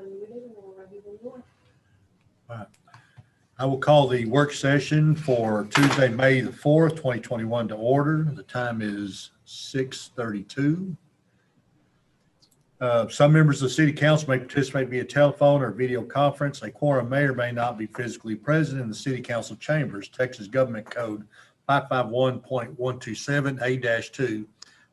unmuted and we're ready when you are. Right. I will call the work session for Tuesday, May the 4th, 2021 to order. The time is 6:32. Some members of the city council may participate via telephone or video conference. A quorum may or may not be physically present in the city council chambers. Texas Government Code 551.127A-2.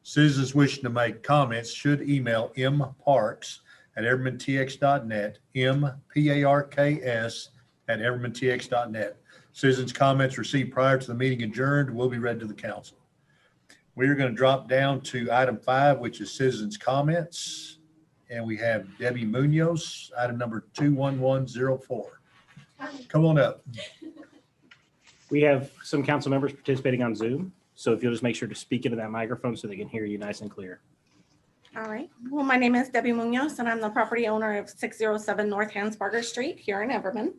Citizens wishing to make comments should email mparks@evermantx.net, mparks@evermantx.net. Citizens' comments received prior to the meeting adjourned will be read to the council. We are going to drop down to item 5, which is citizens' comments. And we have Debbie Munoz, item number 21104. Come on up. We have some council members participating on Zoom. So if you'll just make sure to speak into that microphone so they can hear you nice and clear. All right. Well, my name is Debbie Munoz and I'm the property owner of 607 North Hansbarger Street here in Everman.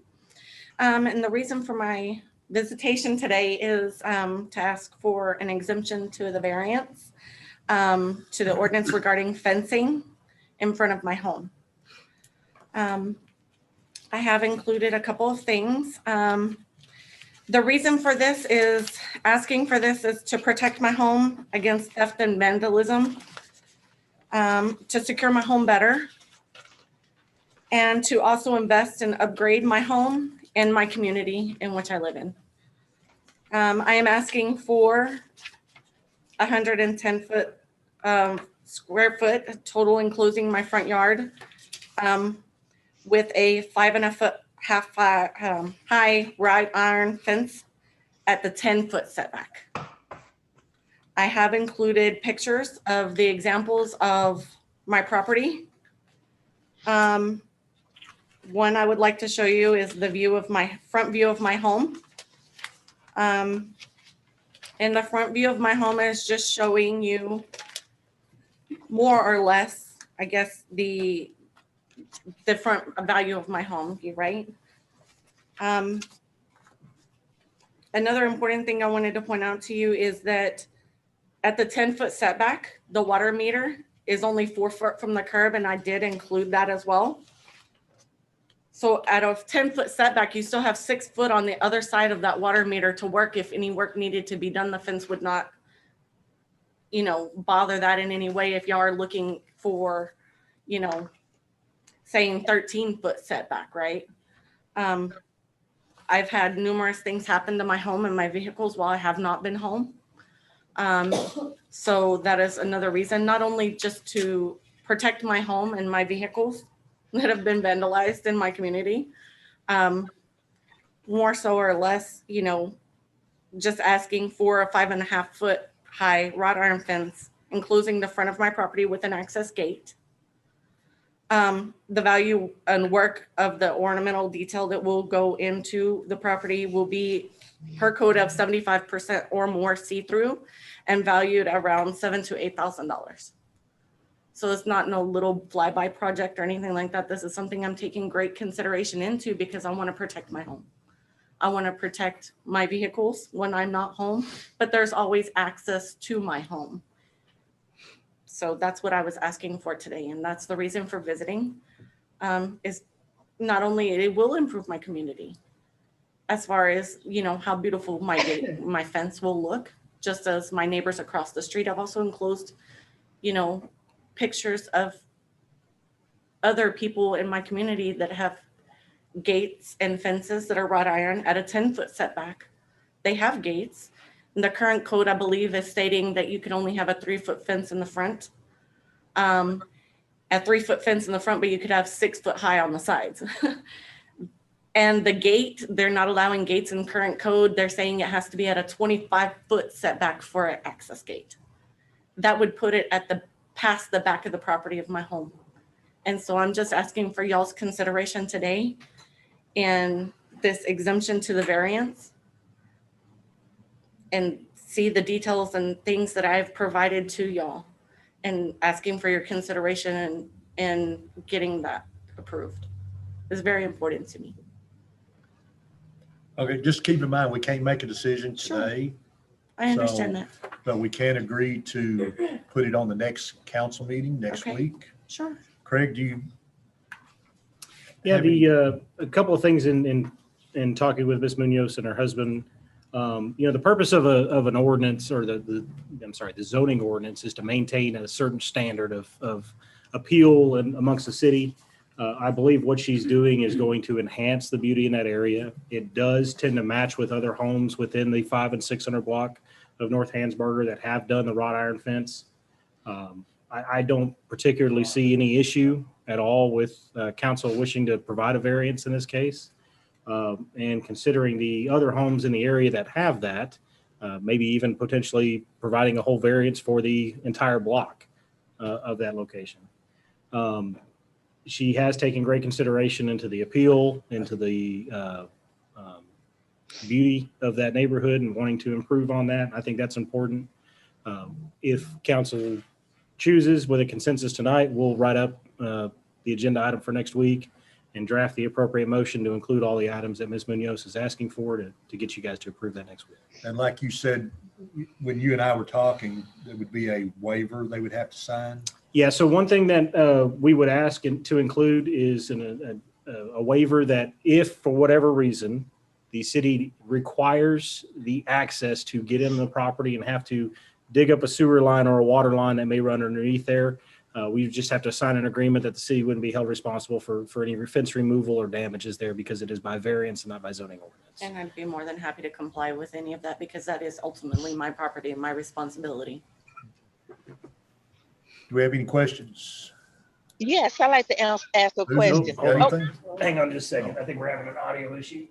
And the reason for my visitation today is to ask for an exemption to the variance to the ordinance regarding fencing in front of my home. I have included a couple of things. The reason for this is asking for this is to protect my home against theft and vandalism, to secure my home better, and to also invest and upgrade my home and my community in which I live in. I am asking for 110 square foot total enclosing my front yard with a 5.5 high wrought iron fence at the 10-foot setback. I have included pictures of the examples of my property. One I would like to show you is the view of my front view of my home. And the front view of my home is just showing you more or less, I guess, the front value of my home, right? Another important thing I wanted to point out to you is that at the 10-foot setback, the water meter is only 4 foot from the curb, and I did include that as well. So at a 10-foot setback, you still have 6 foot on the other side of that water meter to work. If any work needed to be done, the fence would not, bother that in any way if y'all are looking for, saying 13-foot setback, right? I've had numerous things happen to my home and my vehicles while I have not been home. So that is another reason, not only just to protect my home and my vehicles that have been vandalized in my community, more so or less, just asking for a 5.5 foot high wrought iron fence enclosing the front of my property with an access gate. The value and work of the ornamental detail that will go into the property will be per code of 75% or more see-through and valued around $7,000 to $8,000. So it's not no little flyby project or anything like that. This is something I'm taking great consideration into because I want to protect my home. I want to protect my vehicles when I'm not home, but there's always access to my home. So that's what I was asking for today. And that's the reason for visiting, is not only it will improve my community as far as, how beautiful my fence will look, just as my neighbors across the street. I've also enclosed, pictures of other people in my community that have gates and fences that are wrought iron at a 10-foot setback. They have gates. And the current code, I believe, is stating that you can only have a 3-foot fence in the front. A 3-foot fence in the front, but you could have 6 foot high on the sides. And the gate, they're not allowing gates in current code. They're saying it has to be at a 25-foot setback for an access gate. That would put it at past the back of the property of my home. And so I'm just asking for y'all's consideration today and this exemption to the variance, and see the details and things that I've provided to y'all, and asking for your consideration and getting that approved is very important to me. Okay, just keep in mind, we can't make a decision today. I understand that. But we can agree to put it on the next council meeting next week. Sure. Craig, do you Yeah, have any- a couple of things in talking with Ms. Munoz and her husband. The purpose of an ordinance or the zoning ordinance is to maintain a certain standard of appeal and amongst the city. I believe what she's doing is going to enhance the beauty in that area. It does tend to match with other homes within the 500 and 600 block of North Hansberger that have done the wrought iron fence. I don't particularly see any issue at all with council wishing to provide a variance in this case. And considering the other homes in the area that have that, maybe even potentially providing a whole variance for the entire block of that location. She has taken great consideration into the appeal, into the beauty of that neighborhood and wanting to improve on that. I think that's important. If council chooses with a consensus tonight, we'll write up the agenda item for next week and draft the appropriate motion to include all the items that Ms. Munoz is asking for to get you guys to approve that next week. And like you said, when you and I were talking, there would be a waiver they would have to sign. Yeah, so one thing that we would ask to include is a waiver that if for whatever reason the city requires the access to get in the property and have to dig up a sewer line or a water line that may run underneath there, we just have to sign an agreement that the city wouldn't be held responsible for any fence removal or damages there because it is by variance and not by zoning ordinance. And I'd be more than happy to comply with any of that because that is ultimately my property and my responsibility. Do we have any questions? Yes, I like to ask a Susan, question. got anything? Hang on just a second. I think we're having an audio issue.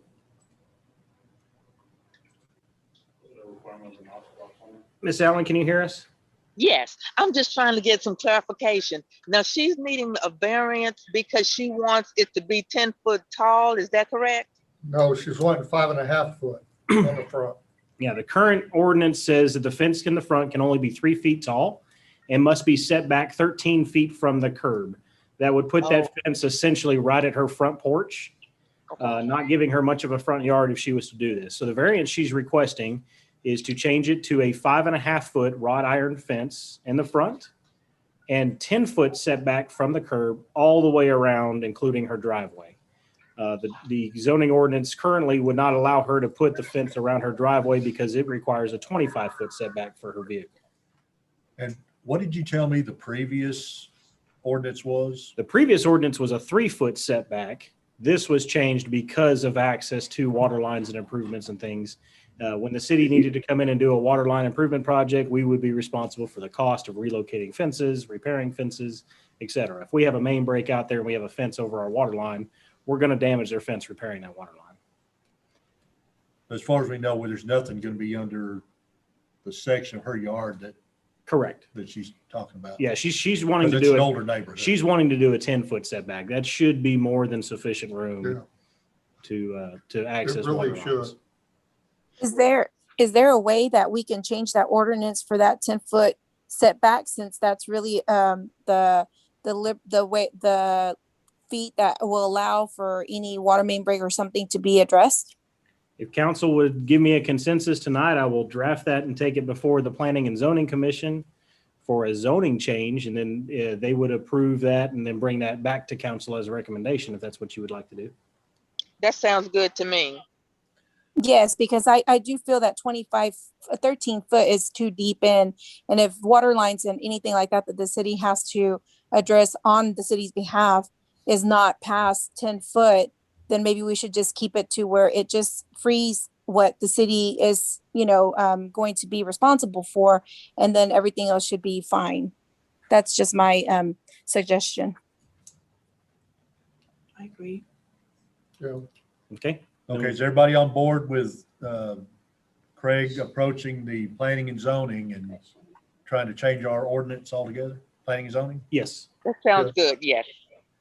Miss Allen, can you hear us? Yes, I'm just trying to get some clarification. Now, she's needing a variance because she wants it to be 10 foot tall. Is that correct? No, she's wanting 5.5 foot on the front. Yeah, the current ordinance says that the fence in the front can only be 3 feet tall and must be set back 13 feet from the curb. That would put that fence essentially right at her front porch, not giving her much of a front yard if she was to do this. So the variance she's requesting is to change it to a 5.5 foot wrought iron fence in the front and 10 foot setback from the curb all the way around, including her driveway. The zoning ordinance currently would not allow her to put the fence around her driveway because it requires a 25 foot setback for her vehicle. And what did you tell me the previous ordinance was? The previous ordinance was a 3 foot setback. This was changed because of access to water lines and improvements and things. When the city needed to come in and do a water line improvement project, we would be responsible for the cost of relocating fences, repairing fences, et cetera. If we have a main break out there and we have a fence over our water line, we're going to damage their fence repairing that water line. As far as we know, there's nothing going to be under the section of her yard Correct. that she's talking about. Yeah, she's wanting Because to it's do an it. older neighborhood. She's wanting to do a 10 foot setback. That should be more than sufficient Yeah. room to access It really water lines. should. Is there a way that we can change that ordinance for that 10-foot setback, since that's really the feet that will allow for any water main break or something to be addressed? If council would give me a consensus tonight, I will draft that and take it before the Planning and Zoning Commission for a zoning change, and then they would approve that and then bring that back to council as a recommendation, if that's what you would like to do. That sounds good to me. Yes, because I do feel that 13 foot is too deep in. And if water lines and anything like that the city has to address on the city's behalf is not past 10 foot, then maybe we should just keep it to where it just frees what the city is, going to be responsible for. And then everything else should be fine. That's just my suggestion. I agree. Yeah. Okay? Okay, is everybody on board with Craig approaching the planning and zoning and trying to change our ordinance altogether? Planning and zoning? Yes. That sounds good, yes.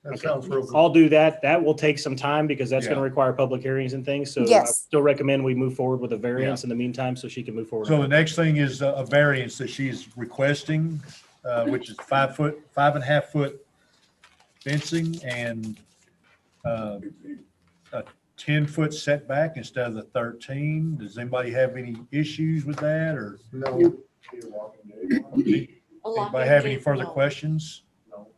That Okay. sounds real good. I'll do that. That will take some time because that's going to Yeah. require public hearings and things. So I Yes. still recommend we move forward with a variance in the meantime so she can move forward. So the next thing is a variance that she's requesting, which is 5.5 foot fencing and a 10 foot setback instead of the 13. Does anybody have any issues with that, or No, anybody have any further questions?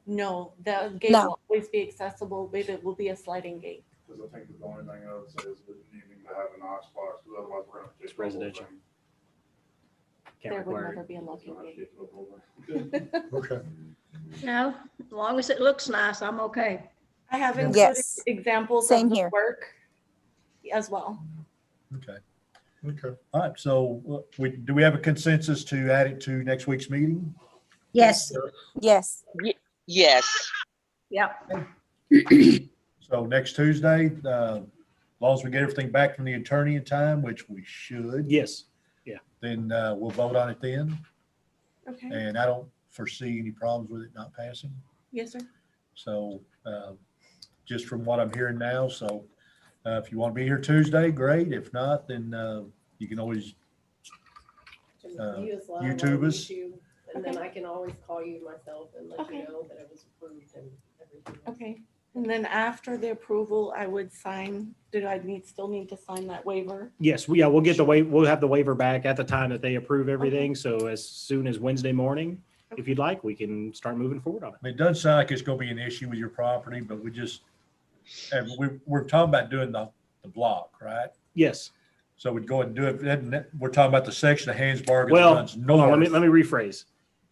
No, the gate No. will always be accessible, but it will be a sliding gate. Because I think the only thing I would say is that you need to have an eye spot, because otherwise we're gonna. have to It's take the whole residential. thing. Can't There would require never it. be a We're locking gonna have to gate. take the whole thing. Okay. No, as long as it looks nice, I'm okay. I have included Yes. examples Same of the here. work as well. Okay. Okay. All right. So do we have a consensus to add it to next week's meeting? Yes, Yes. Yes. yep. So next Tuesday, as long as we get everything back from the attorney in time, which we should, Yes. then we'll vote on it then. Okay. And I don't foresee any problems with it not passing. Yes, sir. So just from what I'm hearing now, so if you want to be here Tuesday, great. If not, then you can always You just live YouTube on us. YouTube, And then Okay. I can always call you myself and let Okay. you know that it was approved and everything. Okay. And then after the approval, I would sign, still need to sign that waiver? Yes, we'll get we'll have the waiver back at the time that they approve everything. So as soon as Wednesday morning, if you'd like, we can start moving forward on it. I mean, it doesn't sound like it's going to be an issue with your property, but and we're talking about doing the block, right? Yes. So we'd go ahead and do it. And we're talking about the section of Hansburg that Well, runs hold on, north. let me rephrase.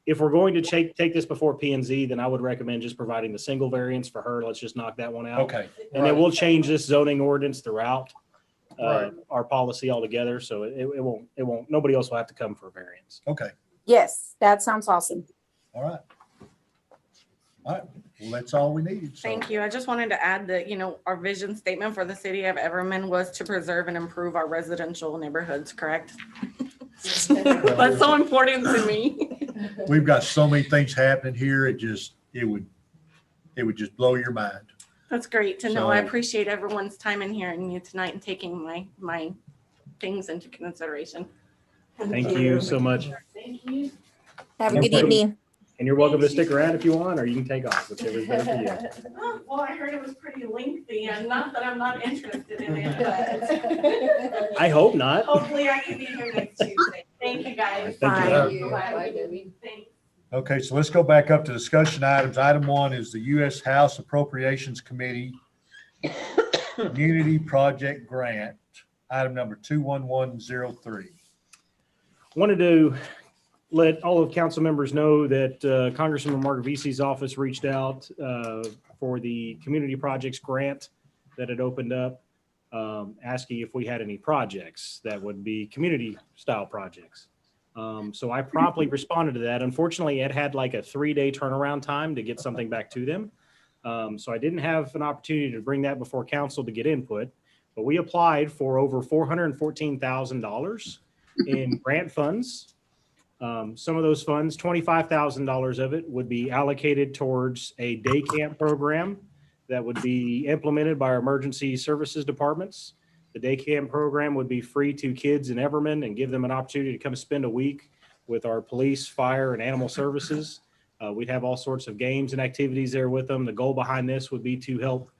If we're going to take this before P and Z, then I would recommend just providing the single variance for her. Let's just knock that one out. Okay. And then we'll change this zoning ordinance throughout Right. our policy altogether. So it won't, nobody else will have to come for a variance. Okay. Yes, that sounds awesome. All right. All right. Well, that's all we need. So- Thank you. I just wanted to add that, our vision statement for the city of Everman was to preserve and improve our residential neighborhoods, correct? That's so important to me. We've got so many things happening here. It would just blow your mind. That's great to know. I So- appreciate everyone's time in hearing you tonight and taking my things into consideration. Thank you so much. Thank you. Have a No good problem. evening. And you're welcome to stick around if you want, or you can take off, whichever is better for you. Oh, well, I heard it was pretty lengthy and not that I'm not interested in it, but I hope not. hopefully I can be here next Tuesday. Thank you, guys. Thank you. Bye. you. Bye. Bye, Debbie. Thanks. Okay, so let's go back up to discussion items. Item 1 is the U.S. House Appropriations Committee Community Project Grant, item number 21103. Wanted to let all of council members know that Congressman Mark Vesey's office reached out for the community projects grant that had opened up, asking if we had any projects that would be community style projects. So I promptly responded to that. Unfortunately, it had like a 3-day turnaround time to get something back to them. So I didn't have an opportunity to bring that before council to get input, but we applied for over $414,000 in grant funds. Some of those funds, $25,000 of it would be allocated towards a day camp program that would be implemented by our emergency services departments. The day camp program would be free to kids in Everman and give them an opportunity to come spend a week with our police, fire, and animal services. We'd have all sorts of games and activities there with them. The goal behind this would be to help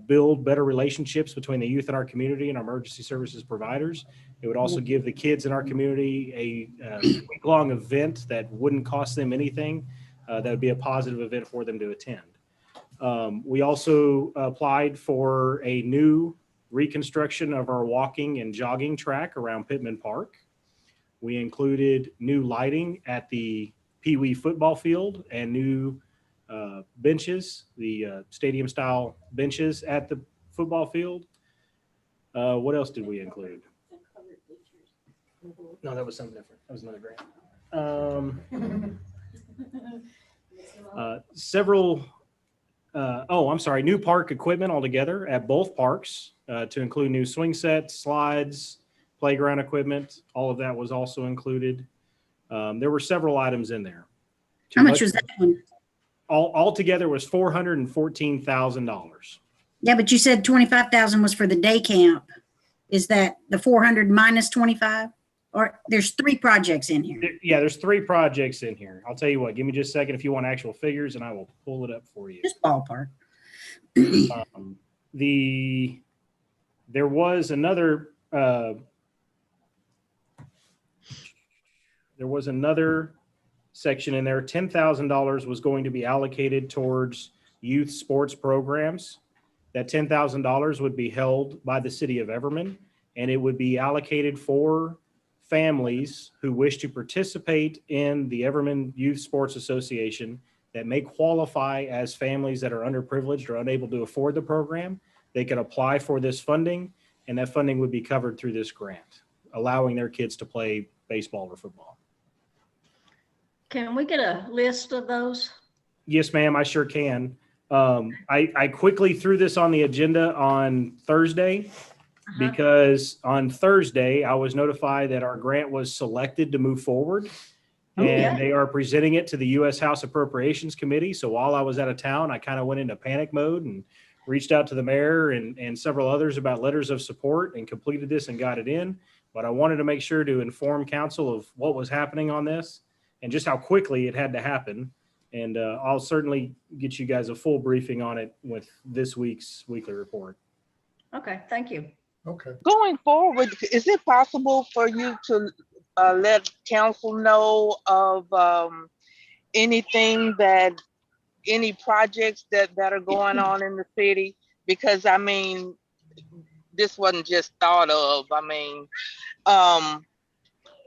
build better relationships between the youth in our community and our emergency services providers. It would also give the kids in our community a week-long event that wouldn't cost them anything. That would be a positive event for them to attend. We also applied for a new reconstruction of our walking and jogging track around Pittman Park. We included new lighting at the Pee Wee football field and new benches, the stadium style benches at the football field. What else did we include? No, that was something different. That was another grant. Several, I'm sorry, new park equipment altogether at both parks to include new swing sets, slides, playground equipment. All of that was also included. There were several items in there. How much was that one? All together was $414,000. Yeah, but you said 25,000 was for the day camp. Is that the 400 minus 25? Or there's 3 projects in here? Yeah, there's 3 projects in here. I'll tell you what, give me just a second if you want actual figures and I will pull it up for you. Just ballpark. There was another section in there, $10,000 was going to be allocated towards youth sports programs. That $10,000 would be held by the city of Everman, and it would be allocated for families who wish to participate in the Everman Youth Sports Association that may qualify as families that are underprivileged or unable to afford the program. They could apply for this funding, and that funding would be covered through this grant, allowing their kids to play baseball or football. Can we get a list of those? Yes, ma'am, I sure can. I quickly threw this on the agenda on Thursday because on Thursday, I was notified that our grant was selected to move forward. And they are presenting it to the U.S. House Appropriations Committee. So while I was out of town, I kind of went into panic mode and reached out to the mayor and several others about letters of support and completed this and got it in. But I wanted to make sure to inform council of what was happening on this and just how quickly it had to happen. And I'll certainly get you guys a full briefing on it with this week's weekly report. Okay, thank you. Okay. Going forward, is it possible for you to let council know of anything that, any projects that are going on in the city? Because I mean, this wasn't just thought of. I mean,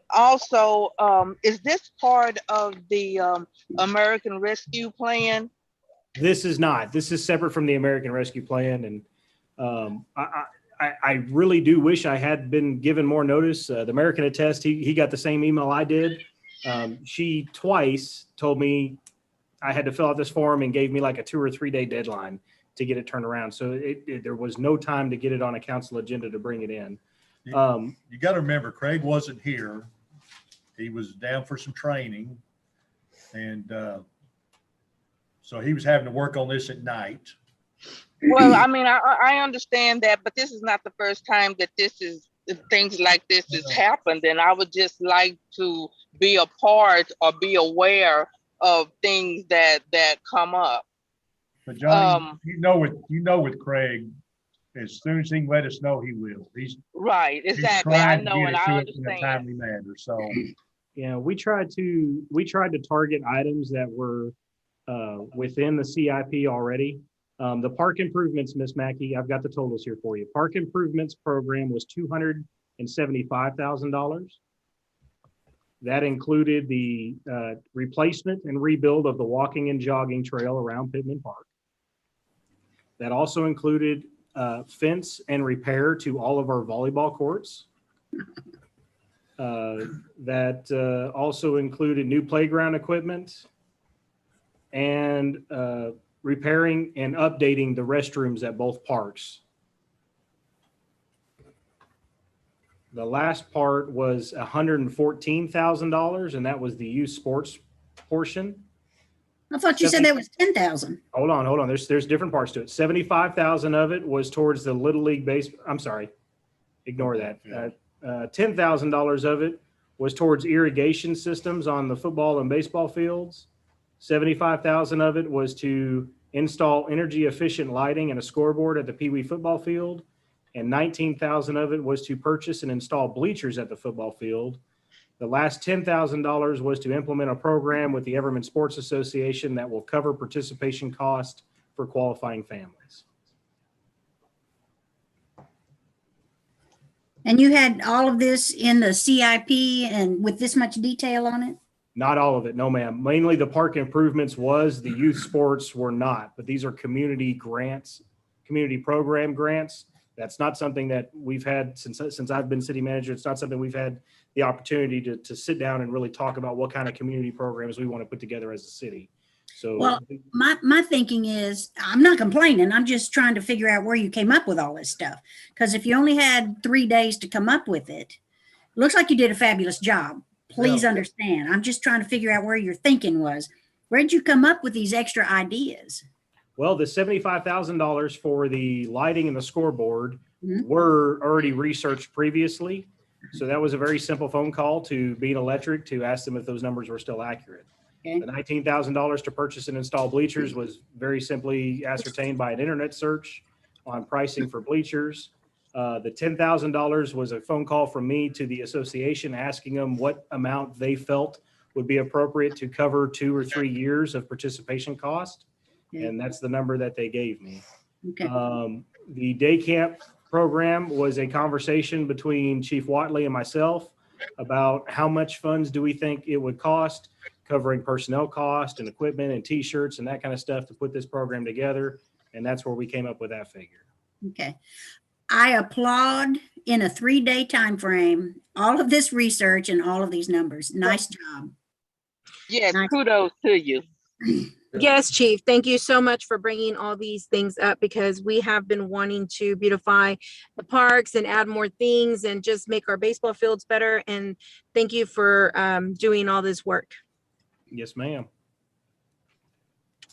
also, is this part of the American Rescue Plan? This is not. This is separate from the American Rescue Plan. And I really do wish I had been given more notice. The American Attest, he got the same email I did. She twice told me I had to fill out this form and gave me like a 2 or 3 day deadline to get it turned around. So there was no time to get it on a council agenda to bring it in. You got to remember, Craig wasn't here. He was down for some training. And so he was having to work on this at night. Well, I mean, I understand that, but this is not the first time that things like this has happened. And I would just like to be a part or be aware of things that come up. But Johnny, you know with Craig, as soon as he can let us know, he will. He's right, exactly. He's I trying to know, get and it I to us in understand. a timely manner. So yeah, we tried to target items that were within the CIP already. The park improvements, Miss Mackey, I've got the totals here for you. Park improvements program was $275,000. That included the replacement and rebuild of the walking and jogging trail around Pittman Park. That also included fence and repair to all of our volleyball courts. That also included new playground equipment and repairing and updating the restrooms at both parks. The last part was $114,000, and that was the youth sports portion. I thought you said that was 10,000. Hold on. There's different parts to it. 75,000 of it was towards the Little League base. I'm sorry, ignore that. $10,000 of it was towards irrigation systems on the football and baseball fields. 75,000 of it was to install energy efficient lighting and a scoreboard at the Pee Wee football field. And 19,000 of it was to purchase and install bleachers at the football field. The last $10,000 was to implement a program with the Everman Sports Association that will cover participation costs for qualifying families. And you had all of this in the CIP and with this much detail on it? Not all of it, no ma'am. Mainly the park improvements was, the youth sports were not, but these are community grants, community program grants. That's not something that we've had since I've been city manager. It's not something we've had the opportunity to sit down and really talk about what kind of community programs we want to put together as a city. So well, my thinking is, I'm not complaining. I'm just trying to figure out where you came up with all this stuff. Because if you only had 3 days to come up with it, looks like you did a fabulous job. Please understand. I'm just trying to figure out where your thinking was. Where did you come up with these extra ideas? Well, the $75,000 for the lighting and the scoreboard were already researched previously. So that was a very simple phone call to Bean Electric to ask them if those numbers were still accurate. Okay. The $19,000 to purchase and install bleachers was very simply ascertained by an internet search on pricing for bleachers. The $10,000 was a phone call from me to the association asking them what amount they felt would be appropriate to cover 2 or 3 years of participation cost. And that's the number that they gave me. Okay. The day camp program was a conversation between Chief Watley and myself about how much funds do we think it would cost, covering personnel cost and equipment and T-shirts and that kind of stuff to put this program together. And that's where we came up with that figure. Okay. I applaud in a 3-day time frame all of this research and all of these numbers. Nice job. Yes, Nice. kudos to you. Yes, Chief. Thank you so much for bringing all these things up because we have been wanting to beautify the parks and add more things and just make our baseball fields better. And thank you for doing all this work. Yes, ma'am.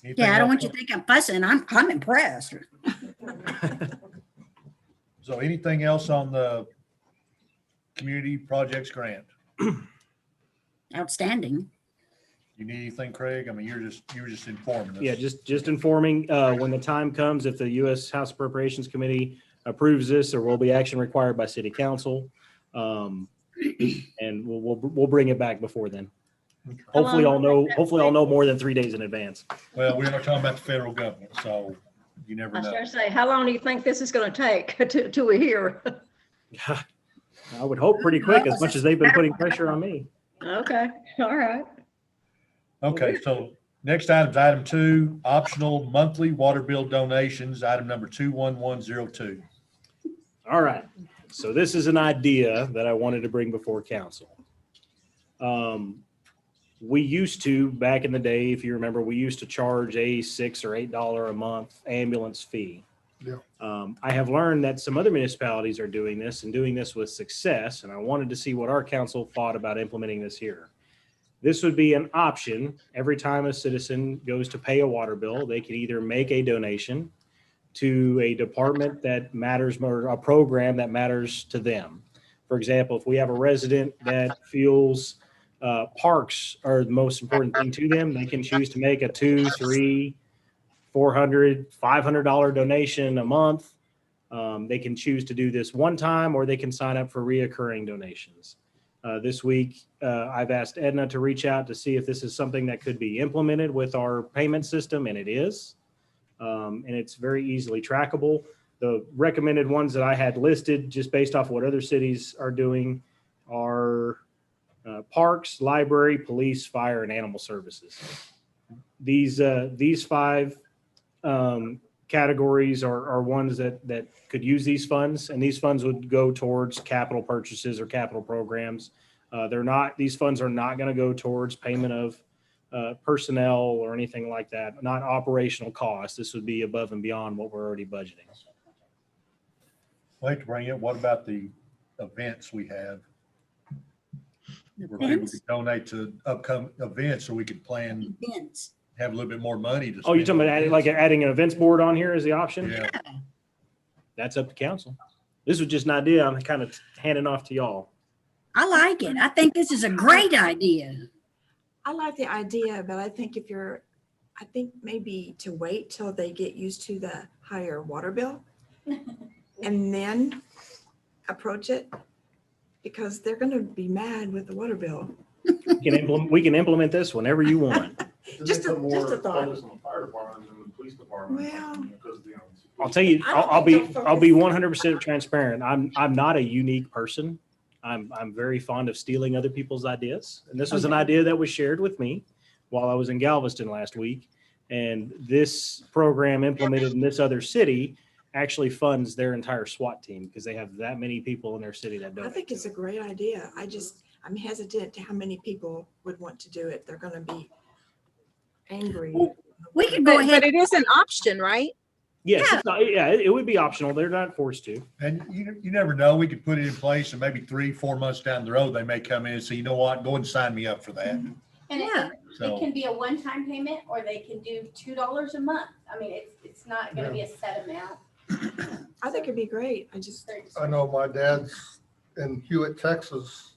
Anything Yeah, I don't else? want you to think I'm fussing. I'm impressed. So anything else on the community projects grant? Outstanding. You need anything, Craig? I mean, you were just informing us. Yeah, just informing, when the time comes, if the U.S. House Appropriations Committee approves this, there will be action required by City Council. And we'll bring it back before then. Hopefully I'll know more than 3 days in advance. Well, we're not talking about the federal government, so you never I was know. gonna say, how long do you think this is gonna take to a year? I would hope pretty quick, as much as they've been putting pressure on me. Okay, all right. Okay, so next item is item 2, optional monthly water bill donations, item number 21102. All right. So this is an idea that I wanted to bring before council. We used to, back in the day, if you remember, we used to charge a $6 or $8 a month ambulance fee. Yeah. I have learned that some other municipalities are doing this and doing this with success, and I wanted to see what our council thought about implementing this here. This would be an option. Every time a citizen goes to pay a water bill, they can either make a donation to a department that matters or a program that matters to them. For example, if we have a resident that feels parks are the most important thing to them, they can choose to make a $200, $300, $400, $500 donation a month. They can choose to do this one time, or they can sign up for reoccurring donations. This week, I've asked Edna to reach out to see if this is something that could be implemented with our payment system, and it is. And it's very easily trackable. The recommended ones that I had listed, just based off what other cities are doing, are parks, library, police, fire, and animal services. These 5 categories are ones that could use these funds, and these funds would go towards capital purchases or capital programs. These funds are not going to go towards payment of personnel or anything like that, not operational costs. This would be above and beyond what we're already budgeting. I'd like to bring it, what about the events we have? Where people could donate to upcoming events, so we could plan, Events. have a little bit more money to. Oh, you're talking spend about on adding an events board on here as the option? events. Yeah. That's up to council. This was just an idea I'm kind of handing off to y'all. I like it. I think this is a great idea. I like the idea, but I think I think maybe to wait till they get used to the higher water bill and then approach it, because they're going to be mad with the water bill. We can implement this whenever you want. Just a thought. Focus on the fire department and the police department. Well- Because, you know, I'll tell you, I don't I'll think be they'll I'll be focus. 100% transparent. I'm not a unique person. I'm very fond of stealing other people's ideas. And this was an idea that was shared with me while I was in Galveston last week. And this program implemented in this other city actually funds their entire SWAT team because they have that many people in their city that I donate. think it's a great idea. I'm hesitant to how many people would want to do it. They're going to be angry. We could go But ahead. it is an option, right? Yes, it would be optional. They're not forced to. And you never know, we could put it in place and maybe 3-4 months down the road, they may come in and say, you know what, go ahead and sign me up for that. And Yeah. it So, can be a one-time payment, or they can do $2 a month. I mean, it's not gonna be a set amount. I think it'd be great. I know my dad's in Hewitt, Texas.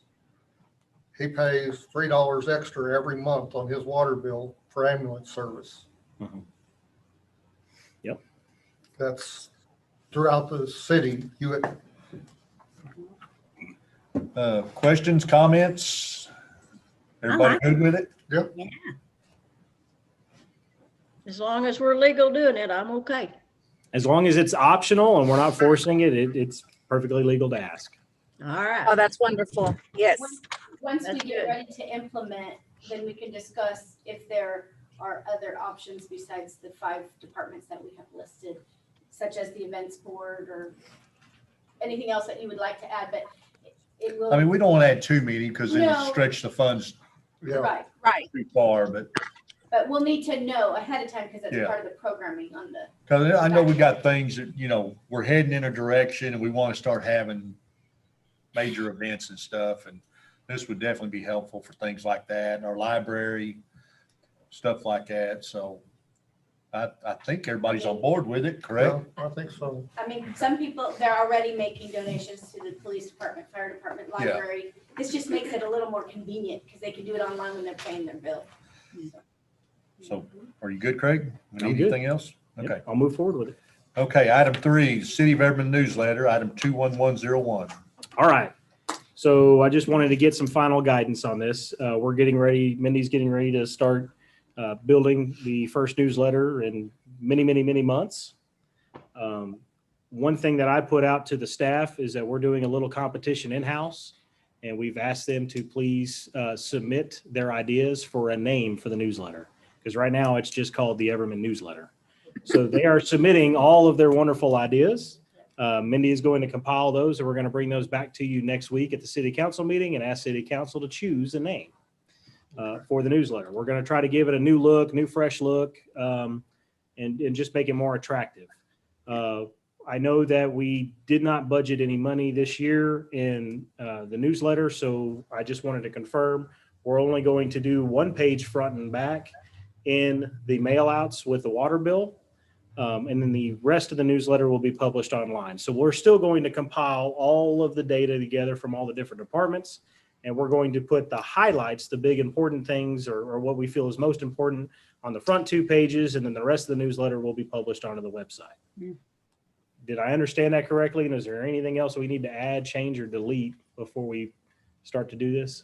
He pays $3 extra every month on his water bill for ambulance service. Mhm. Yep. That's throughout the city, Hewitt. questions, comments? Everybody like good with it? Yeah. As long as we're legal doing it, I'm okay. As long as it's optional and we're not forcing it, it's perfectly legal to ask. All right. Oh, that's wonderful. Yes. Once we That's get good. ready to implement, then we can discuss if there are other options besides the 5 departments that we have listed, such as the events board or anything else that you would like to add, but it will. I mean, we don't want to add 2 meetings because then No. it stretch the funds Yeah. Right, too far, but but we'll need to know ahead of time because that's Yeah. part of the programming on the. because I know we got things that, you know, we're heading in a direction and we want to start having major events and stuff. And this would definitely be helpful for things like that, and our library, stuff like that. So I think everybody's on board with it, correct? Yeah, I think so. I mean, some people, they're already making donations to the police department, fire department, Yeah. library. This just makes it a little more convenient because they can do it online when they're paying their bill. So are you good, Craig? We I'm need good. anything else? Yep, Okay. I'll move forward with it. Okay, item 3, City of Everman newsletter, item 21101. All right. So I just wanted to get some final guidance on this. We're getting ready, Mindy's getting ready to start building the first newsletter in many, many, many months. One thing that I put out to the staff is that we're doing a little competition in-house, and we've asked them to please submit their ideas for a name for the newsletter. Because right now it's just called the Everman newsletter. So they are submitting all of their wonderful ideas. Mindy is going to compile those, and we're going to bring those back to you next week at the city council meeting and ask city council to choose a name for the newsletter. We're going to try to give it a new look, new fresh look, and just make it more attractive. I know that we did not budget any money this year in the newsletter, so I just wanted to confirm we're only going to do 1 page front and back in the mail outs with the water bill. And then the rest of the newsletter will be published online. So we're still going to compile all of the data together from all the different departments. And we're going to put the highlights, the big important things, or what we feel is most important on the front 2 pages. And then the rest of the newsletter will be published onto the website. Did I understand that correctly? And is there anything else we need to add, change, or delete before we start to do this?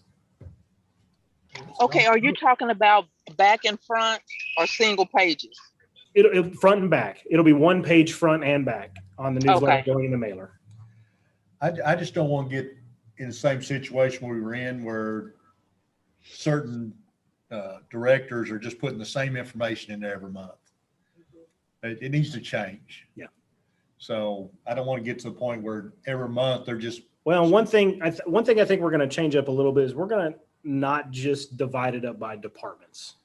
Okay, are you talking about back and front or single pages? It'll front and back. It'll be 1 page front and back on the newsletter Okay. going in the mailer. I just don't want to get in the same situation we were in where certain directors are just putting the same information in there every month. It needs to change. Yeah. So I don't want to get to the point where every month they're just, Well, one thing I think we're going to change up a little bit is we're going to not just divide it up by departments,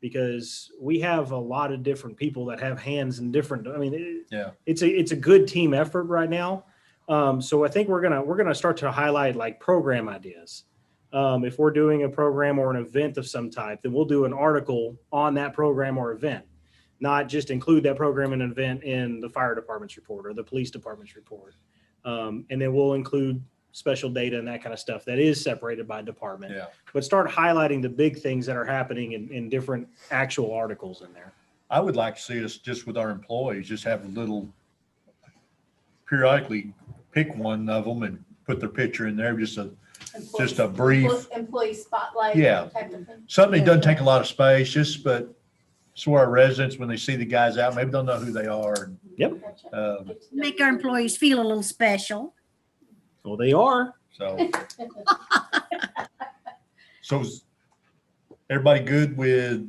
because we have a lot of different people that have hands in different. I mean, Yeah. it's a good team effort right now. So I think we're gonna start to highlight like program ideas. If we're doing a program or an event of some type, then we'll do an article on that program or event, not just include that program and event in the fire department's report or the police department's report. And then we'll include special data and that kind of stuff that is separated by department. Yeah. But start highlighting the big things that are happening in different actual articles in there. I would like to see us just with our employees, just have a little, periodically pick one of them and put their picture in there, just a brief, Employee spotlight. Yeah. Type of thing. something that doesn't take a lot of space, but so our residents, when they see the guys out, maybe they'll know who they are. Yep. Gotcha. Make our employees feel a little special. Well, they are. So is everybody good with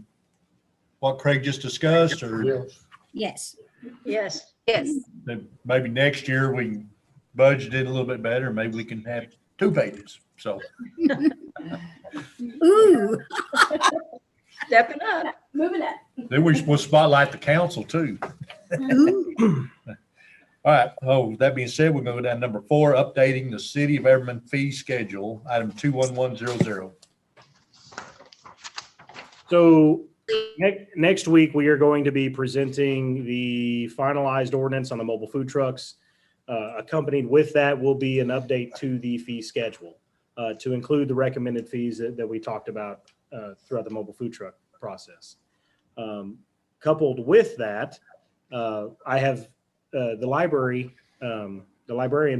what Craig just discussed, or Yes. Yes. Yes. then maybe next year we can budget it a little bit better, maybe we can have 2 pages, so. Ooh. Stepping up. Moving up. Then we'll spotlight the council too. Ooh. All right. Oh, that being said, we're going to go down to number 4, updating the City of Everman fee schedule, item 21100. So next week, we are going to be presenting the finalized ordinance on the mobile food trucks. Accompanied with that will be an update to the fee schedule to include the recommended fees that we talked about throughout the mobile food truck process. Coupled with that, I have the librarian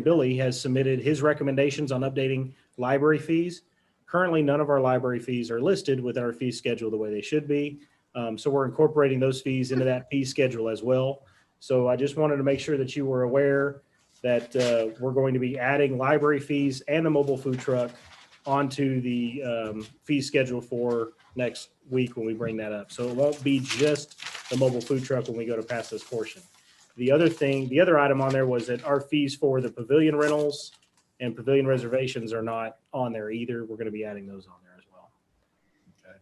Billy has submitted his recommendations on updating library fees. Currently, none of our library fees are listed with our fee schedule the way they should be. So we're incorporating those fees into that fee schedule as well. So I just wanted to make sure that you were aware that we're going to be adding library fees and the mobile food truck onto the fee schedule for next week when we bring that up. So it won't be just the mobile food truck when we go to pass this portion. The other item on there was that our fees for the pavilion rentals and pavilion reservations are not on there either. We're going to be adding those on there as well. Okay.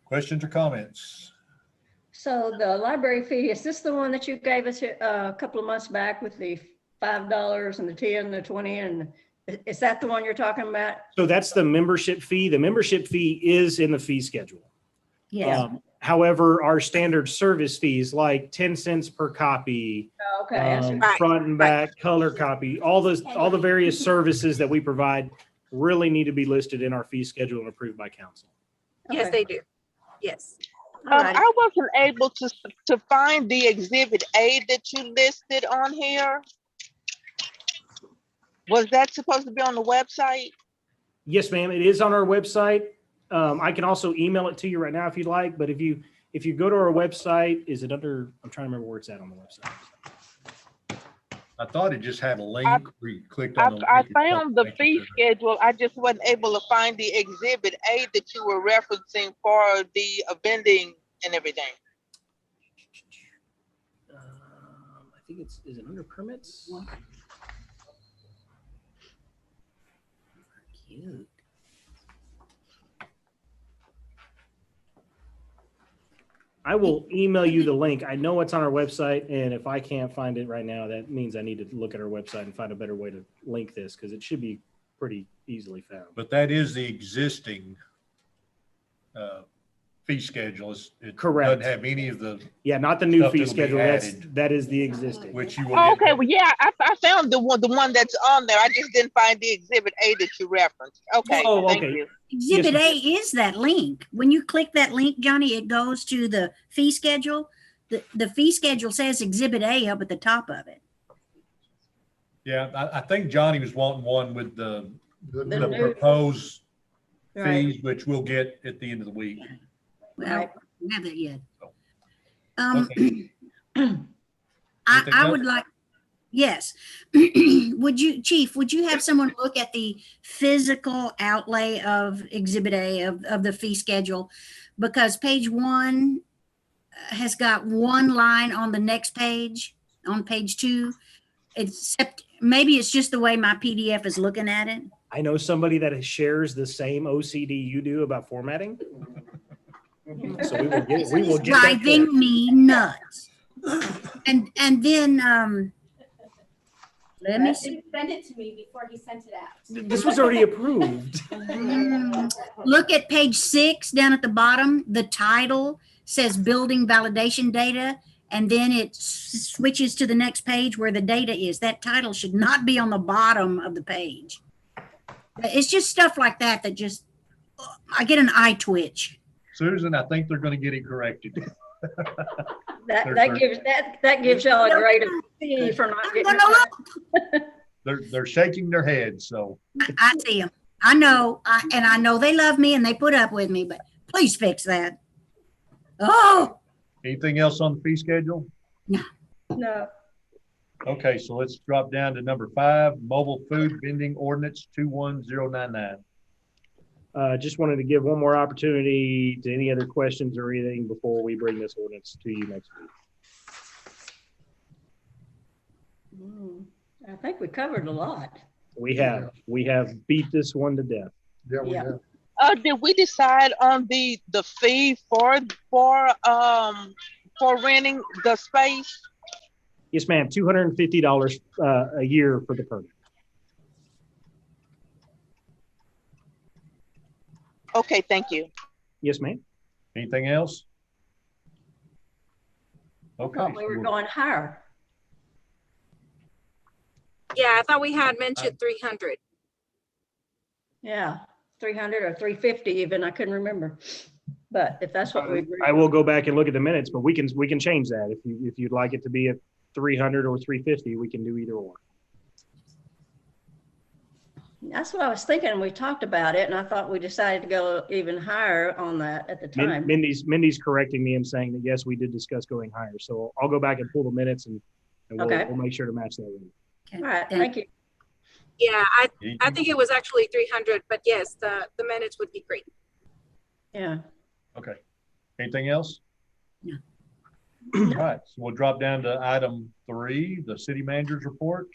Questions or comments? So the library fee, is this the one that you gave us a couple of months back with the $5 and the 10, the 20, and is that the one you're talking about? So that's the membership fee. The membership fee is in the fee schedule. Yeah. However, our standard service fees like 10 cents per copy, Okay. I see. front and back, color copy, all the various services that we provide really need to be listed in our fee schedule and approved by council. Yes, Okay. they do. Yes. All right. I wasn't able to find the exhibit A that you listed on here. Was that supposed to be on the website? Yes, ma'am. It is on our website. I can also email it to you right now if you'd like, but if you go to our website, is it under, I'm trying to remember where it's at on the website. I thought it just had a link where you clicked on the I link. found the fee schedule. I just wasn't able to find the exhibit A that you were referencing for the vending and everything. I think is it under permits? Cute. I will email you the link. I know it's on our website, and if I can't find it right now, that means I need to look at our website and find a better way to link this because it should be pretty easily found. But that is the existing fee schedule. It Correct. doesn't have any of the, Yeah, not the new Stuff fee that'll be schedule. added. That is the existing. which you will Oh, get. okay, well, yeah, I found the one that's on there. I just didn't find the exhibit A that you referenced. Okay, Oh, thank okay. you. Exhibit Yes, A is that link. When you click that link, Johnny, it goes to the fee schedule. The fee schedule says Exhibit A up at the top of it. Yeah, I think Johnny was wanting one with the The the new- proposed Right. fees, which we'll get at the end of the week. Well, Right. we don't have that yet. Okay. Anything I else? would like, yes. Chief, would you have someone look at the physical outlay of Exhibit A of the fee schedule? Because page 1 has got one line on the next page, on page 2. Except maybe it's just the way my PDF is looking at it. I know somebody that shares the same OCD you do about formatting. So we will get It's that. driving me nuts. And then, let me Brett see. didn't send it to me before he sent it out. This was already approved. Look at page 6 down at the bottom. The title says building validation data, and then it switches to the next page where the data is. That title should not be on the bottom of the page. It's just stuff like that that just, I get an eye twitch. Susan, I think they're going to get it corrected. That gives y'all a great fee for not I'm getting gonna it. look. They're shaking their heads, so. I see them. I know, and I know they love me and they put up with me, but please fix that. Oh, Anything else on the fee schedule? No. Okay, so let's drop down to number 5, mobile food vending ordinance 21099. Just wanted to give one more opportunity to any other questions or anything before we bring this ordinance to you next week. I think we covered a lot. We have beat this one to death. Yeah, we Yeah. have. Did we decide on the fee for renting the space? Yes, ma'am. $250 a year for the permit. Okay, thank you. Yes, ma'am. Anything else? Okay. Thought we were going higher. Yeah, I thought we had mentioned 300. Yeah, 300 or 350 even, I couldn't remember. But if that's what we agreed. I will go back and look at the minutes, but we can change that. If you'd like it to be at 300 or 350, we can do either or. That's what I was thinking. We talked about it and I thought we decided to go even higher on that at the time. Mindy's correcting me and saying that, yes, we did discuss going higher. So I'll go back and pull the minutes and Okay. we'll make sure to match that. With you. All right, thank you. Yeah, I think it was actually 300, but yes, the minutes would be great. Yeah. Okay. Anything else? No. All right, so we'll drop down to item 3, the city manager's report.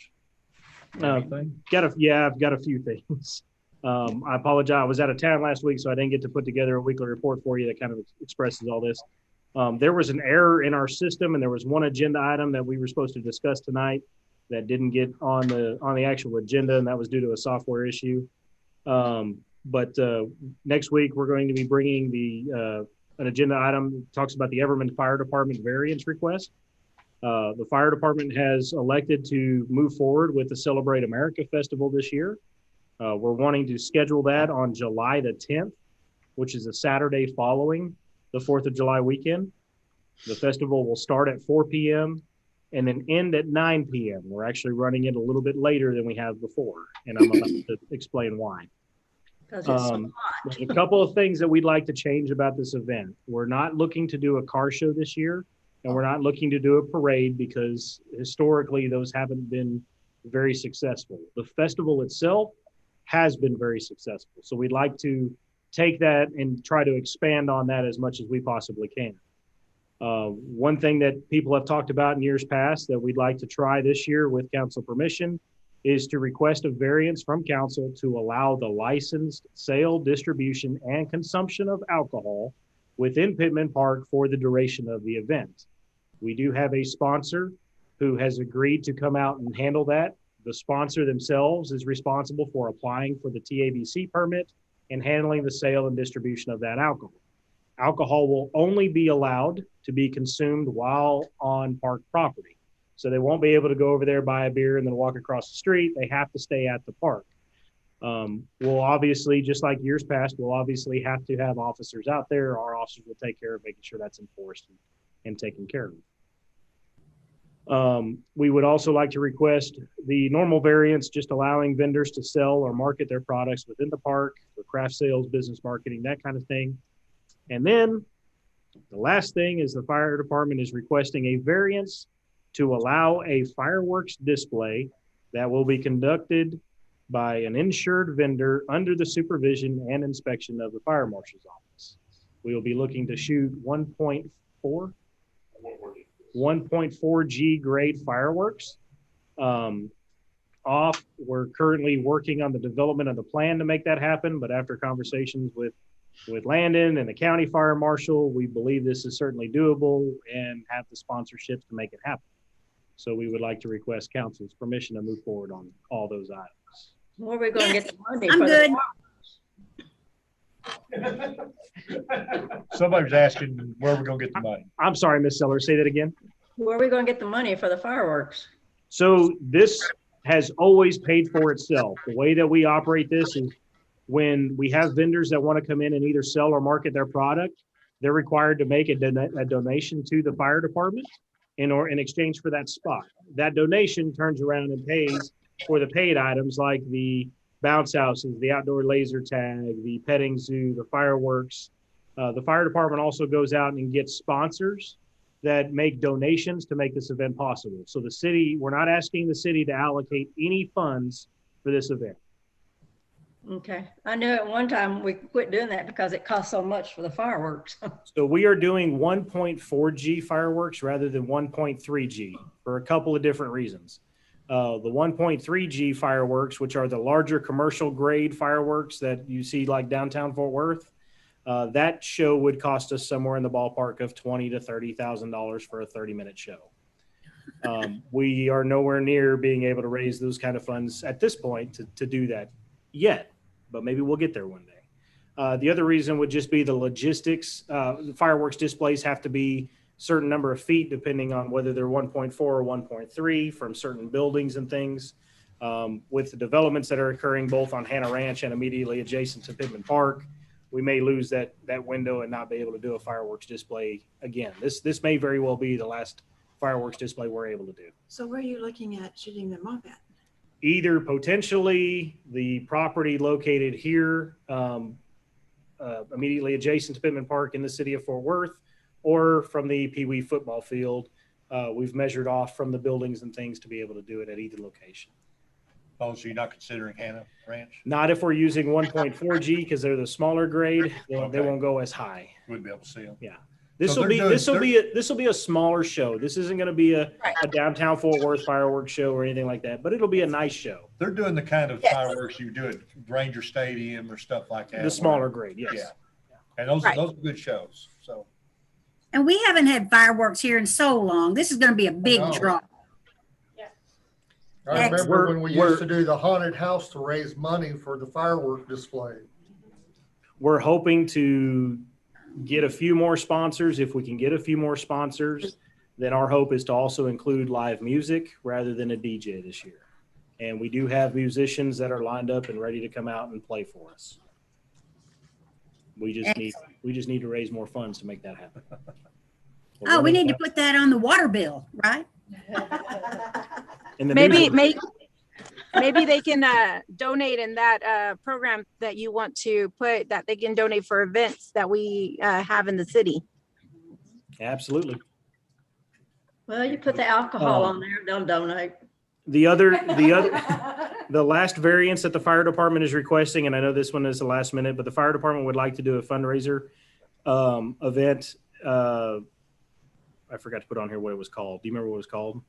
Anything? I've got a few things. I apologize. I was out of town last week, so I didn't get to put together a weekly report for you that kind of expresses all this. There was an error in our system, and there was one agenda item that we were supposed to discuss tonight that didn't get on the actual agenda, and that was due to a software issue. But next week we're going to be bringing an agenda item that talks about the Everman Fire Department variance request. The fire department has elected to move forward with the Celebrate America Festival this year. We're wanting to schedule that on July the 10th, which is a Saturday following the 4th of July weekend. The festival will start at 4 p.m. and then end at 9 p.m. We're actually running it a little bit later than we have before, and I'm about to explain why. Because it's so hot. There's a couple of things that we'd like to change about this event. We're not looking to do a car show this year, and we're not looking to do a parade because historically those haven't been very successful. The festival itself has been very successful. So we'd like to take that and try to expand on that as much as we possibly can. One thing that people have talked about in years past that we'd like to try this year with council permission is to request a variance from council to allow the licensed sale, distribution, and consumption of alcohol within Pittman Park for the duration of the event. We do have a sponsor who has agreed to come out and handle that. The sponsor themselves is responsible for applying for the TABC permit and handling the sale and distribution of that alcohol. Alcohol will only be allowed to be consumed while on park property. So they won't be able to go over there, buy a beer, and then walk across the street. They have to stay at the park. We'll obviously, just like years past, we'll obviously have to have officers out there. Our officers will take care of making sure that's enforced and taken care of. We would also like to request the normal variance, just allowing vendors to sell or market their products within the park for craft sales, business marketing, that kind of thing. And then the last thing is the fire department is requesting a variance to allow a fireworks display that will be conducted by an insured vendor under the supervision and inspection of the fire marshal's office. We will be looking to shoot 1.4 G grade fireworks off. We're currently working on the development of the plan to make that happen, but after conversations with Landon and the county fire marshal, we believe this is certainly doable and have the sponsorships to make it happen. So we would like to request council's permission to move forward on all those items. Where are we going to get the money? I'm for good. Somebody's asking where we're going to get the money. I'm sorry, Ms. Sellers, say that again. Where are we going to get the money for the fireworks? So this has always paid for itself. The way that we operate this is when we have vendors that want to come in and either sell or market their product, they're required to make a donation to the fire department in exchange for that spot. That donation turns around and pays for the paid items like the bounce houses, the outdoor laser tag, the petting zoo, the fireworks. The fire department also goes out and gets sponsors that make donations to make this event possible. So the city, we're not asking the city to allocate any funds for this event. Okay. I knew at one time we quit doing that because it cost so much for the fireworks. So we are doing 1.4 G fireworks rather than 1.3 G for a couple of different reasons. The 1.3 G fireworks, which are the larger commercial grade fireworks that you see like downtown Fort Worth, that show would cost us somewhere in the ballpark of $20,000 to $30,000 for a 30-minute show. We are nowhere near being able to raise those kind of funds at this point to do that yet, but maybe we'll get there one day. The other reason would just be the logistics. The fireworks displays have to be a certain number of feet depending on whether they're 1.4 or 1.3 from certain buildings and things. With the developments that are occurring both on Hannah Ranch and immediately adjacent to Pittman Park, we may lose that window and not be able to do a fireworks display again. This may very well be the last fireworks display we're able to do. So where are you looking at shooting them off at? either potentially the property located here, immediately adjacent to Pittman Park in the city of Fort Worth, or from the Pee Wee football field. We've measured off from the buildings and things to be able to do it at either location. Oh, so you're not considering Hannah Ranch? Not if we're using 1.4G because they're the smaller grade. They Okay. won't go as high. We'd be able to see them. Yeah. This So will be a smaller show. This isn't going to be a downtown Fort Worth fireworks show or anything like that, but it'll be a nice show. They're doing the kind of fireworks you do at Ranger Stadium or stuff like that. The smaller grade, yes. Yeah. And those Right. are good shows. So And we haven't had fireworks here in so long. This is going to be a big know. draw. I remember We're- when we we're- used to do the haunted house to raise money for the firework display. We're hoping to get a few more sponsors. If we can get a few more sponsors, then our hope is to also include live music rather than a DJ this year. And we do have musicians that are lined up and ready to come out and play for us. We just need to raise more funds to make that happen. Oh, we need to put that on the water bill, right? In the Maybe, news- maybe they can donate in that program that you want to put, that they can donate for events that we have in the city. Absolutely. Well, you put the alcohol on there, they'll donate. The last variance that the fire department is requesting, and I know this one is the last minute, but the fire department would like to do a fundraiser event. I forgot to put on here what it was called. Do you remember what it was called?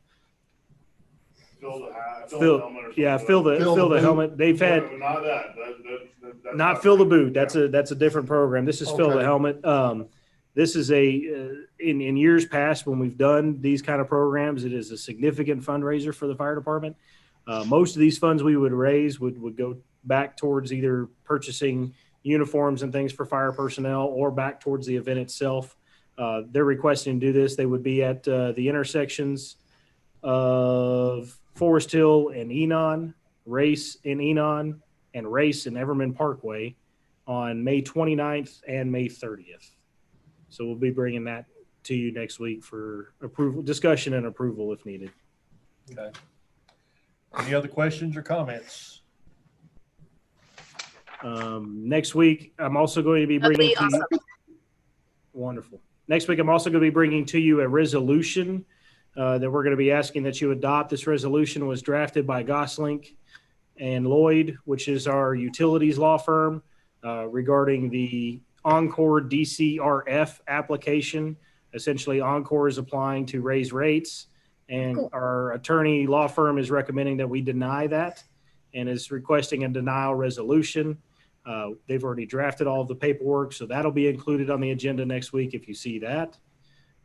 Fill the hat. Fill- the helmet or Yeah, something fill like the that. helmet. They've had Not that. That's not fill the boot. That's a different program. This is fill the Okay. helmet. This is in years past when we've done these kind of programs, it is a significant fundraiser for the fire department. Most of these funds we would raise would go back towards either purchasing uniforms and things for fire personnel or back towards the event itself. They're requesting to do this. They would be at the intersections of Forest Hill and Enon, Race in Enon, and Race in Everman Parkway on May 29th and May 30th. So we'll be bringing that to you next week for approval, discussion and approval if needed. okay. Any other questions or comments? Next week, I'm also going to be bringing That'd be to you, wonderful. Next week, I'm also going to be bringing to you a resolution that we're going to be asking that you adopt. This resolution was drafted by Goslink and Lloyd, which is our utilities law firm, regarding the Encore DCRF application. Essentially, Encore is applying to raise rates, and Cool. our attorney law firm is recommending that we deny that and is requesting a denial resolution. They've already drafted all of the paperwork, so that'll be included on the agenda next week if you see that.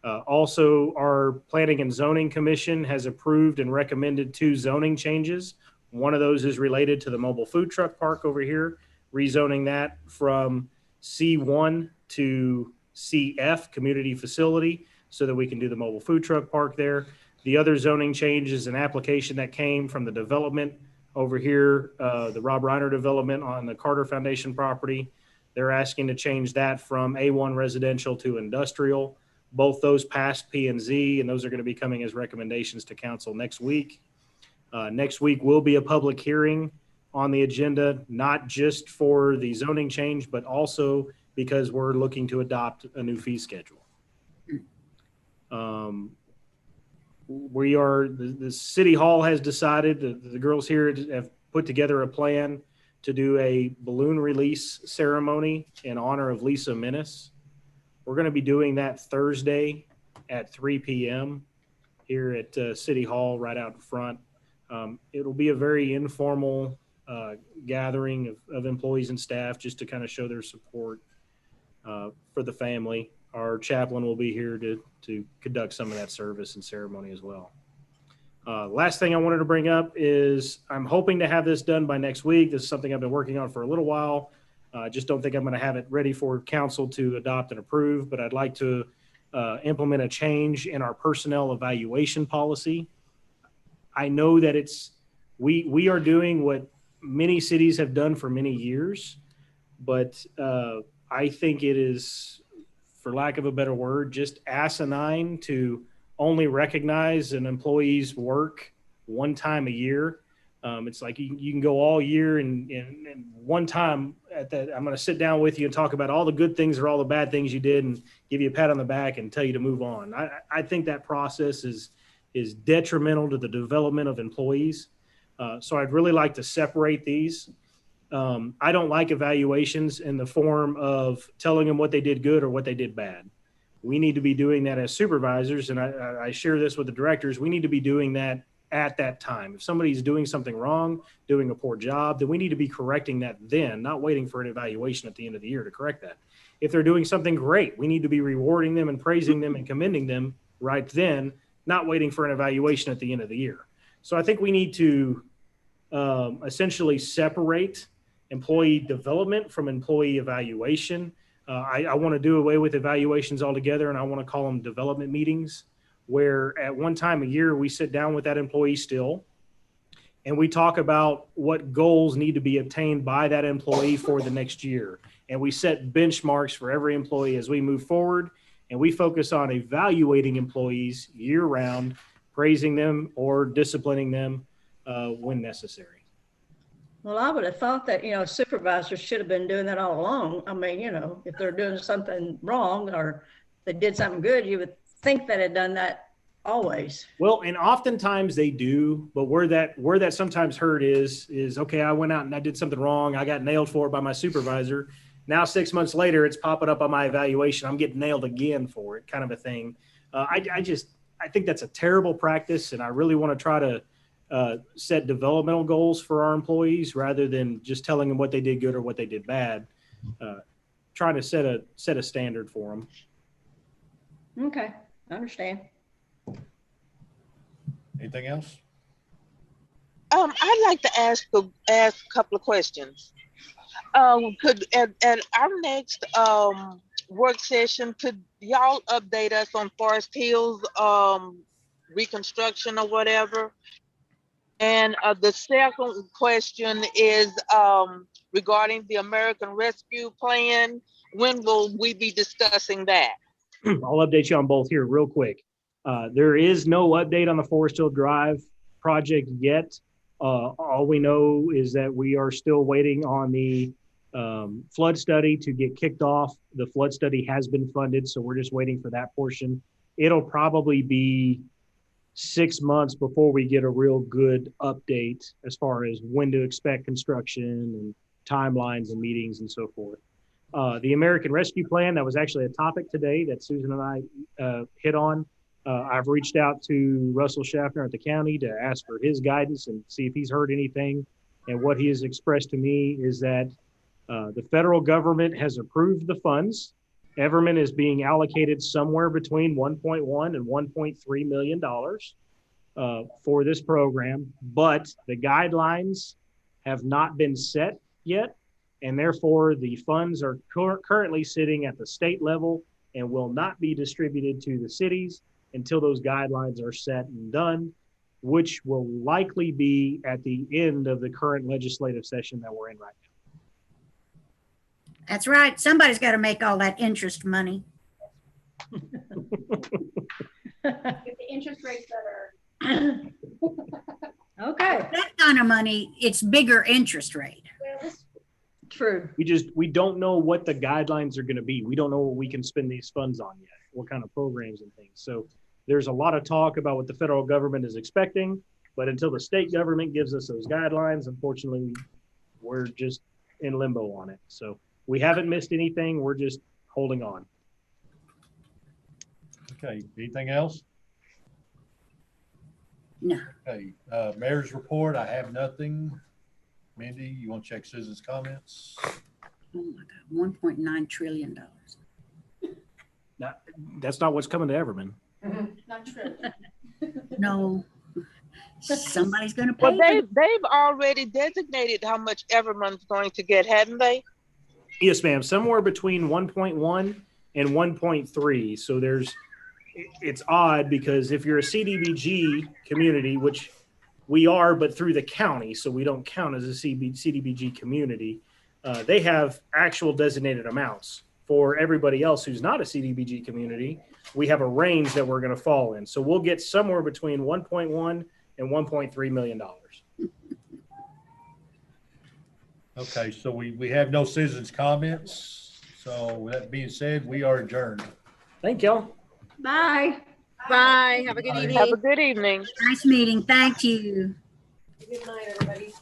Also, our Planning and Zoning Commission has approved and recommended 2 zoning changes. One of those is related to the mobile food truck park over here, rezoning that from C1 to CF, community facility, so that we can do the mobile food truck park there. The other zoning change is an application that came from the development over here, the Rob Reiner development on the Carter Foundation property. They're asking to change that from A1 residential to industrial. Both those passed P&Z, and those are going to be coming as recommendations to council next week. Next week will be a public hearing on the agenda, not just for the zoning change, but also because we're looking to adopt a new fee schedule. The city hall has decided, the girls here have put together a plan to do a balloon release ceremony in honor of Lisa Menace. We're going to be doing that Thursday at 3 p.m. here at City Hall right out in front. It'll be a very informal gathering of employees and staff just to kind of show their support for the family. Our chaplain will be here to conduct some of that service and ceremony as well. Last thing I wanted to bring up is I'm hoping to have this done by next week. This is something I've been working on for a little while. I just don't think I'm going to have it ready for council to adopt and approve, but I'd like to implement a change in our personnel evaluation policy. I know that we are doing what many cities have done for many years, but I think it is, for lack of a better word, just asinine to only recognize an employee's work one time a year It's like you can go all year and one time at that, I'm going to sit down with you and talk about all the good things or all the bad things you did and give you a pat on the back and tell you to move on. I think that process is detrimental to the development of employees. So I'd really like to separate these. I don't like evaluations in the form of telling them what they did good or what they did bad. We need to be doing that as supervisors, and I share this with the directors. We need to be doing that at that time. If somebody's doing something wrong, doing a poor job, then we need to be correcting that then, not waiting for an evaluation at the end of the year to correct that. If they're doing something great, we need to be rewarding them and praising them and commending them right then, not waiting for an evaluation at the end of the year. So I think we need to essentially separate employee development from employee evaluation. I want to do away with evaluations altogether, and I want to call them development meetings, where at one time a year we sit down with that employee still, and we talk about what goals need to be obtained by that employee for the next year. And we set benchmarks for every employee as we move forward, and we focus on evaluating employees year round, praising them or disciplining them when necessary. Well, I would have thought that, supervisors should have been doing that all along. I mean, if they're doing something wrong or they did something good, you would think that had done that always. Well, and oftentimes they do, but where that sometimes hurt is okay, I went out and I did something wrong. I got nailed for it by my supervisor. Now, 6 months later, it's popping up on my evaluation. I'm getting nailed again for it, kind of a thing. I think that's a terrible practice, and I really want to try to set developmental goals for our employees rather than just telling them what they did good or what they did bad. Trying to set a standard for them. Okay, I understand. Anything else? I'd like to ask a couple of questions. Could at our next work session, could y'all update us on Forest Hills reconstruction or whatever? And the second question is regarding the American Rescue Plan. When will we be discussing that? I'll update you on both here real quick. There is no update on the Forest Hill Drive project yet. All we know is that we are still waiting on the flood study to get kicked off. The flood study has been funded, so we're just waiting for that portion. It'll probably be 6 months before we get a real good update as far as when to expect construction and timelines and meetings and so forth. The American Rescue Plan, that was actually a topic today that Susan and I hit on. I've reached out to Russell Schaffner at the county to ask for his guidance and see if he's heard anything. And what he has expressed to me is that the federal government has approved the funds. Everman is being allocated somewhere between $1.1 and $1.3 million for this program, but the guidelines have not been set yet, and therefore the funds are currently sitting at the state level and will not be distributed to the cities until those guidelines are set and done, which will likely be at the end of the current legislative session that we're in right now. That's right. Somebody's got to make all that interest money. With the interest rates that are. Okay. That kind of money, it's bigger interest rate. True. We don't know what the guidelines are going to be. We don't know what we can spend these funds on yet, what kind of programs and things. So there's a lot of talk about what the federal government is expecting, but until the state government gives us those guidelines, unfortunately, we're just in limbo on it. So we haven't missed anything. We're just holding on. Okay, anything else? No. Okay, mayor's report, I have nothing. Mindy, you want to check Susan's comments? Oh my God, $1.9 trillion. That's not what's coming to Everman. Not true. No, somebody's going to pay. Well, they've already designated how much Everman's going to get, hadn't they? Yes, ma'am. Somewhere between 1.1 and 1.3. So it's odd because if you're a CDBG community, which we are, but through the county, so we don't count as a CDBG community, they have actual designated amounts. For everybody else who's not a CDBG community, we have a range that we're going to fall in. So we'll get somewhere between 1.1 and $1.3 million. Okay, so we have no citizens' comments. So with that being said, we are adjourned. Thank y'all. Bye. Bye. Have a good Bye. evening. Have a good evening. Nice meeting. Thank you. Good night, everybody.